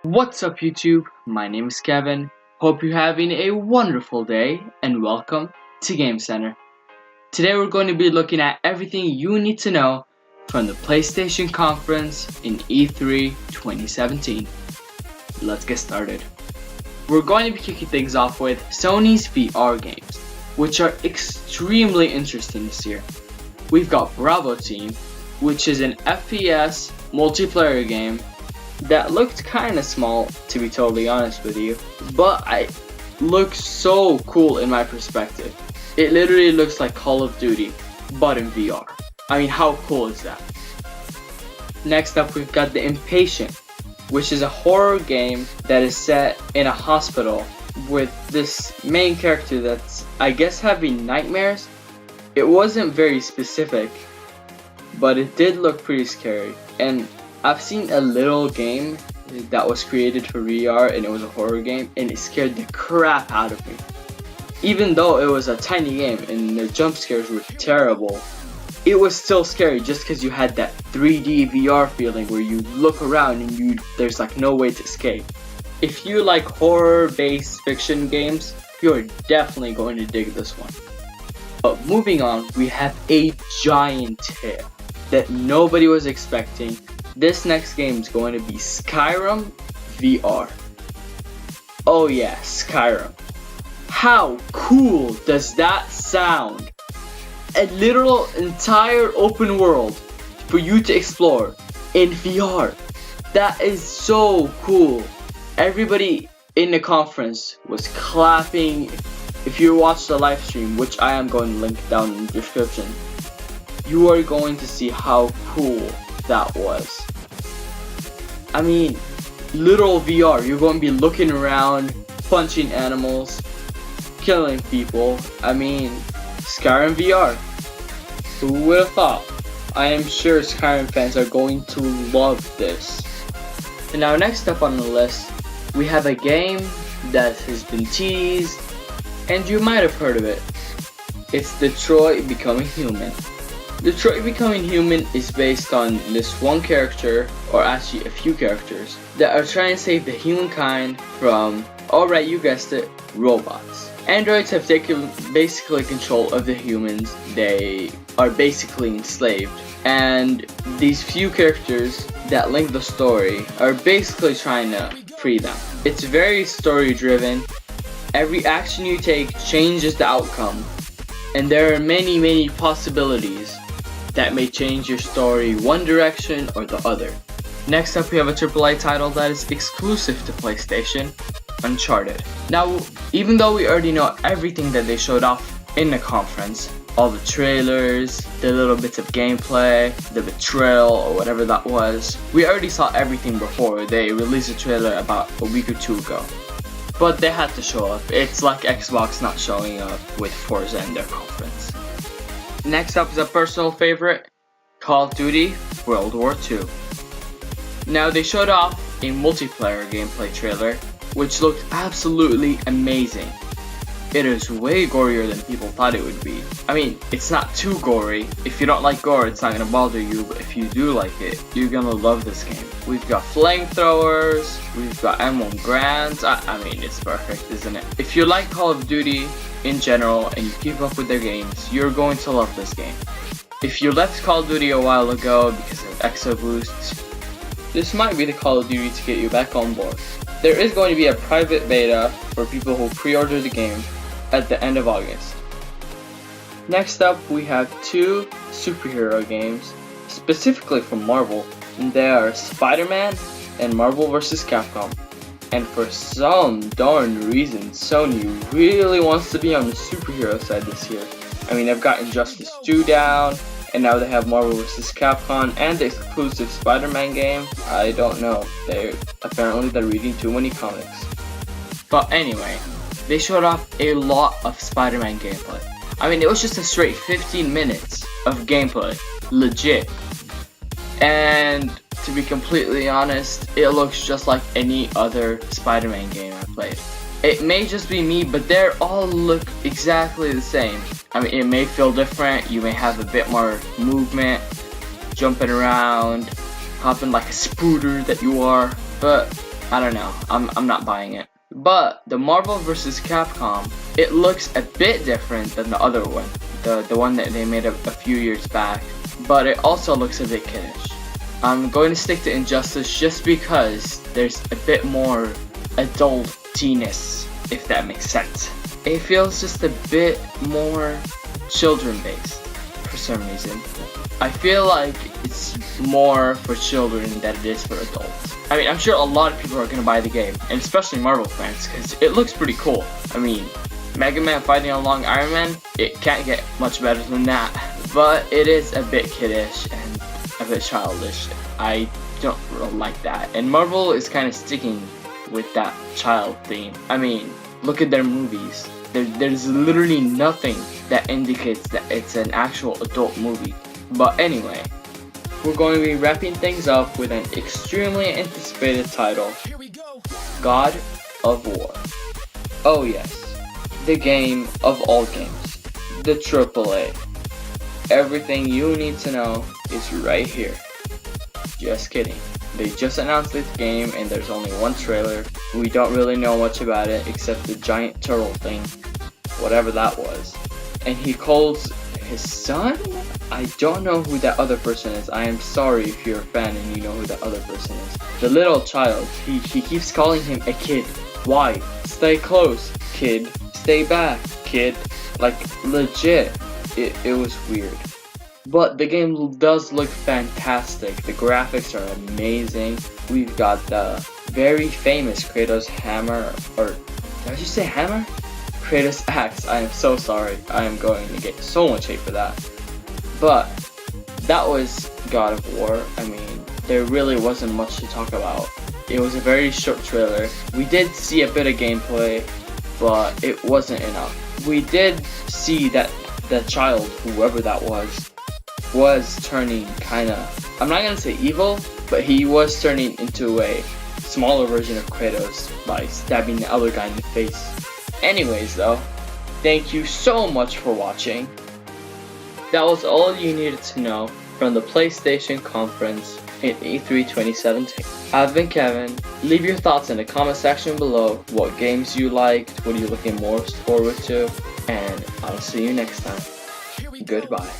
What's up YouTube? My name is Kevin. Hope you're having a wonderful day and welcome to Game Center. Today we're going to be looking at everything you need to know from the PlayStation conference in E3 2017. Let's get started. We're going to be kicking things off with Sony's VR games, which are extremely interesting this year. We've got Bravo Team, which is an FPS multiplayer game that looked kinda small, to be totally honest with you, but it looks so cool in my perspective. It literally looks like Call of Duty, but in VR. I mean, how cool is that? Next up, we've got The Impatient, which is a horror game that is set in a hospital with this main character that's, I guess, having nightmares. It wasn't very specific, but it did look pretty scary. And I've seen a little game that was created for VR and it was a horror game and it scared the crap out of me. Even though it was a tiny game and the jump scares were terrible, it was still scary just because you had that 3D VR feeling where you look around and there's like no way to escape. If you like horror-based fiction games, you're definitely going to dig this one. But moving on, we have a giant hit that nobody was expecting. This next game is going to be Skyrim VR. Oh yeah, Skyrim. How cool does that sound? A literal entire open world for you to explore in VR. That is so cool. Everybody in the conference was clapping. If you watched the live stream, which I am going to link down in the description, you are going to see how cool that was. I mean, literal VR. You're going to be looking around, punching animals, killing people. I mean, Skyrim VR. Who would have thought? I am sure Skyrim fans are going to love this. And now next up on the list, we have a game that has been teased, and you might have heard of it. It's Detroit Becoming Human. Detroit Becoming Human is based on this one character, or actually a few characters, that are trying to save the humankind from, alright, you guessed it, robots. Androids have taken basically control of the humans. They are basically enslaved. And these few characters that link the story are basically trying to free them. It's very story driven. Every action you take changes the outcome. And there are many possibilities that may change your story one direction or the other. Next up, we have a AAA title that is exclusive to PlayStation, Uncharted. Now, even though we already know everything that they showed off in the conference, all the trailers, the little bits of gameplay, the betrayal or whatever that was, we already saw everything before. They released a trailer about a week or two ago. But they had to show up. It's like Xbox not showing up with Forza in their conference. Next up is a personal favorite, Call of Duty World War II. Now they showed off a multiplayer gameplay trailer, which looked absolutely amazing. It is way gorier than people thought it would be. I mean, it's not too gory. If you don't like gore, it's not gonna bother you, but if you do like it, you're gonna love this game. We've got flamethrowers, we've got M1 Grands. I mean, it's perfect, isn't it? If you like Call of Duty in general and you keep up with their games, you're going to love this game. If you left Call of Duty a while ago because of Exo Boosts, this might be the Call of Duty to get you back on board. There is going to be a private beta for people who pre-order the game at the end of August. Next up, we have two superhero games, specifically from Marvel, and they are Spider-Man and Marvel vs. Capcom. And for some darn reason, Sony really wants to be on the superhero side this year. I mean, they've got Injustice 2 down, and now they have Marvel vs. Capcom and the exclusive Spider-Man game. I don't know. They're reading too many comics. But anyway, they showed off a lot of Spider-Man gameplay. I mean, it was just a straight 15 minutes of gameplay. Legit. And to be completely honest, it looks just like any other Spider-Man game I played. It may just be me, but they all look exactly the same. I mean, it may feel different. You may have a bit more movement, jumping around, hopping like a spooter that you are. But I don't know. I'm not buying it. But the Marvel vs. Capcom, it looks a bit different than the other one, the one that they made a few years back, but it also looks a bit kiddish. I'm going to stick to Injustice just because there's a bit more adultiness, if that makes sense. It feels just a bit more children-based for some reason. I feel like it's more for children than it is for adults. I mean, I'm sure a lot of people are gonna buy the game, and especially Marvel fans, because it looks pretty cool. I mean, Mega Man fighting along Iron Man, it can't get much better than that. But it is a bit kiddish and a bit childish. I don't really like that. And Marvel is kind of sticking with that child theme. I mean, look at their movies. There's literally nothing that indicates that it's an actual adult movie. But anyway, we're going to be wrapping things up with an extremely anticipated title, God of War. Oh yes, the game of all games, the AAA. Everything you need to know is right here. Just kidding. They just announced this game and there's only one trailer. We don't really know much about it except the giant turtle thing, whatever that was. And he calls his son? I don't know who that other person is. I am sorry if you're a fan and you know who that other person is. The little child, he keeps calling him a kid. Why? Stay close, kid. Stay back, kid. Like, legit. It was weird. But the game does look fantastic. The graphics are amazing. We've got the very famous Kratos hammer, or did I just say hammer? Kratos axe. I am so sorry. I am going to get so much hate for that. But that was God of War. I mean, there really wasn't much to talk about. It was a very short trailer. We did see a bit of gameplay, but it wasn't enough. We did see that the child, whoever that was turning kinda, I'm not gonna say evil, but he was turning into a smaller version of Kratos by stabbing the other guy in the face. Anyways though, thank you so much for watching. That was all you needed to know from the PlayStation conference in E3 2017. I've been Kevin. Leave your thoughts in the comment section below. What games you liked, what are you looking most forward to, and I'll see you next time. Goodbye.